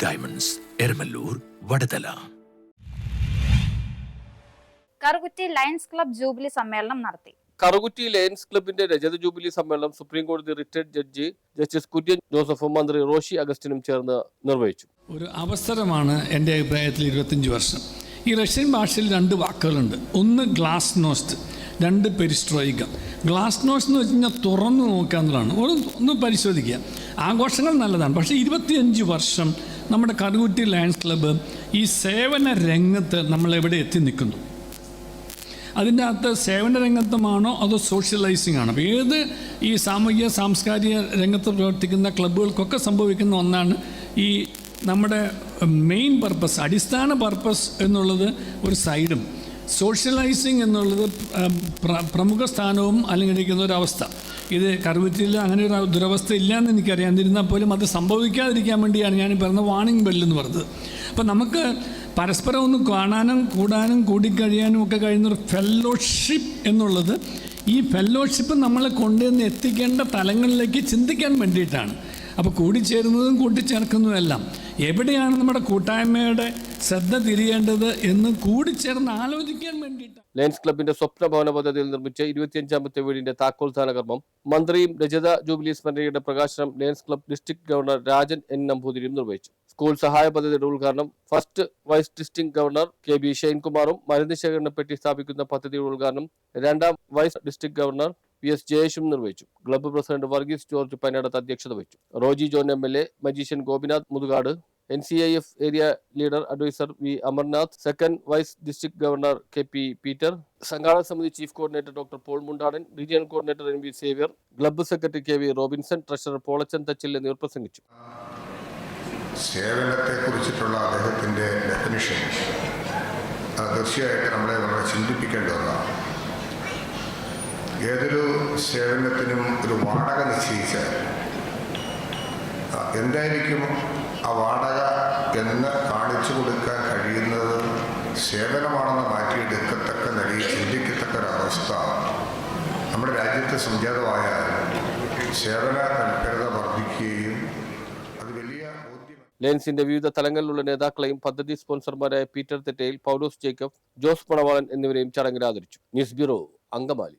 Diamonds, Eramallur, Vadathala. Karukutty lions club jubilee സമ്മേളനം നടത്തി. Karukutty lions ക്ലബിന്റെ രജത ജൂബിലി സമ്മേളനം സുപ്രീം കോടതി റിട്ടയർഡ് ജഡ്ജി ജസ്റ്റിസ് കുര്യൻ ജോസഫും മന്ത്രി റോഷി അഗസ്റ്റിനും ചേർന്ന് നിർവഹിച്ചു. ഒരു അവസരമാണ് എൻ്റെ അഭിപ്രായത്തിൽ 25 വർഷം. ഈ റഷ്യൻ ഭാഷയിൽ 2 വാക്കുകളുണ്ട്. ഒന്ന് ഗ്ലാസ് നോസ്റ്റ്, 2 പെരിസ്ട്രോയിക്ക. ഗ്ലാസ് നോസ്റ്റ് എന്ന് വെച്ച് കഴിഞ്ഞാൽ തുറന്നു നോക്കുക എന്നുള്ളതാണ്. ഒന്ന് പരിശോധിക്കുക. ആഘോഷങ്ങൾ നല്ലതാണ്, പക്ഷേ 25 വർഷം നമ്മുടെ കറുകുറ്റി ലയൺസ് ക്ലബ്ബ് ഈ സേവന രംഗത്ത് നമ്മളെവിടെ എത്തി നിൽക്കുന്നു. അതിൻ്റെ അകത്ത് സേവന രംഗത്തുമാണോ അതോ സോഷ്യലൈസിംഗ് ആണോ? ഏത് ഈ സാമൂഹിക സാംസ്കാരിക രംഗത്ത് പ്രവർത്തിക്കുന്ന ക്ലബ്ബുകൾക്കൊക്കെ സംഭവിക്കുന്ന ഒന്നാണ് ഈ നമ്മുടെ മെയിൻ പർപ്പസ്, അടിസ്ഥാന പർപ്പസ് എന്നുള്ളത് ഒരു സൈഡും സോഷ്യലൈസിങ് എന്നുള്ളത് പ്രമുഖ സ്ഥാനവും അലങ്കരിക്കുന്ന ഒരവസ്ഥ. ഇത് കറുകുറ്റിയിൽ അങ്ങനെ ഒരു ദുരവസ്ഥ ഇല്ലയെന്ന് എനിക്കറിയാം. എന്നിരുന്നാൽ പോലും അത് സംഭവിക്കാതിരിക്കാൻ വേണ്ടിയാണ് ഞാൻ പറഞ്ഞ വാണിംഗ് ബെല്ലെന്ന് പറഞ്ഞത്. അപ്പോൾ നമുക്ക് പരസ്പരം ഒന്ന് കാണാനും കൂടാനും കൂടിക്കഴിയാനും ഒക്കെ കഴിയുന്നൊരു ഫെല്ലോഷിപ്പ് എന്നുള്ളത്, ഈ ഫെല്ലോഷിപ്പ് നമ്മളെ കൊണ്ടുവന്ന് എത്തിക്കേണ്ട തലങ്ങളിലേക്ക് ചിന്തിക്കാൻ വേണ്ടിയിട്ടാണ്. അപ്പോൾ കൂടിച്ചേരുന്നതും കൂട്ടിച്ചേർക്കുന്നതുമെല്ലാം എവിടെയാണ് നമ്മുടെ കൂട്ടായ്മയുടെ ശ്രദ്ധ തിരിയേണ്ടത് എന്ന് കൂടിച്ചേർന്ന് ആലോചിക്കാൻ വേണ്ടിയിട്ടാണ്. ലയൺസ് ക്ലബിന്റെ സ്വപ്ന ഭവന പദ്ധതിയിൽ നിർമ്മിച്ച 25ാമത്തെ വീടിന്റെ താക്കോൽദാന കർമ്മം മന്ത്രിയും രജത ജൂബിലി സ്മരണയുടെ പ്രകാശനം lions club district governor Rajan N നമ്പൂതിരിയും നിർവഹിച്ചു. സ്കൂൾ സഹായ പദ്ധതിയുടെ ഉദ്ഘാടനം first vice district governor K B ഷൈൻകുമാറും മരുന്ന് ശേഖരണ പെട്ടി സ്ഥാപിക്കുന്ന പദ്ധതിയുടെ ഉദ്ഘാടനം 2ാം vice district governor P S ജയേഷും നിർവഹിച്ചു. ക്ലബ്ബ് പ്രസിഡന്റ് വർഗീസ് ജോർജ് പനേടത്ത് അധ്യക്ഷത വഹിച്ചു. Roji John MLA, magician Gopinath Muthukad, NCIF area leader adviser V Amarnath, second vice district governor KP Peter, സംഘാടക സമിതി chief coordinator doctor Paul Mundadan, regional coordinator NV Xavier, club secretary KV Robinson, treasurer Polachan Thachil എന്നിവർ പ്രസംഗിച്ചു. സേവനത്തെക്കുറിച്ചിട്ടുള്ള അദ്ദേഹത്തിൻ്റെ definition തീർച്ചയായിട്ടും നമ്മളെ വളരെ ചിന്തിപ്പിക്കേണ്ട ഒന്നാണ്. ഏതൊരു സേവനത്തിനും ഒരു വാടക നിശ്ചയിച്ചാൽ എന്തായിരിക്കും ആ വാടക എന്ന് കാണിച്ചു കൊടുക്കാൻ കഴിയുന്നത് സേവനമാണെന്ന് മാറ്റിയെടുക്കത്തക്ക നിലയിൽ ചിന്തിക്കത്തക്ക ഒരവസ്ഥ നമ്മുടെ രാജ്യത്ത് സംജാതമായാൽ സേവന തൽപരത വർദ്ധിക്കുകയും അത് വലിയ ബോധ്യം. ലയൺസിന്റെ വിവിധ തലങ്ങളിലുള്ള നേതാക്കളെയും പദ്ധതി സ്പോൺസർമാരായ പീറ്റർ തെറ്റയിൽ, പൗലോസ് ജേക്കബ്, ജോസ് പണവാളൻ എന്നിവരെയും ചടങ്ങിൽ ആദരിച്ചു. News bureau, Angamaly.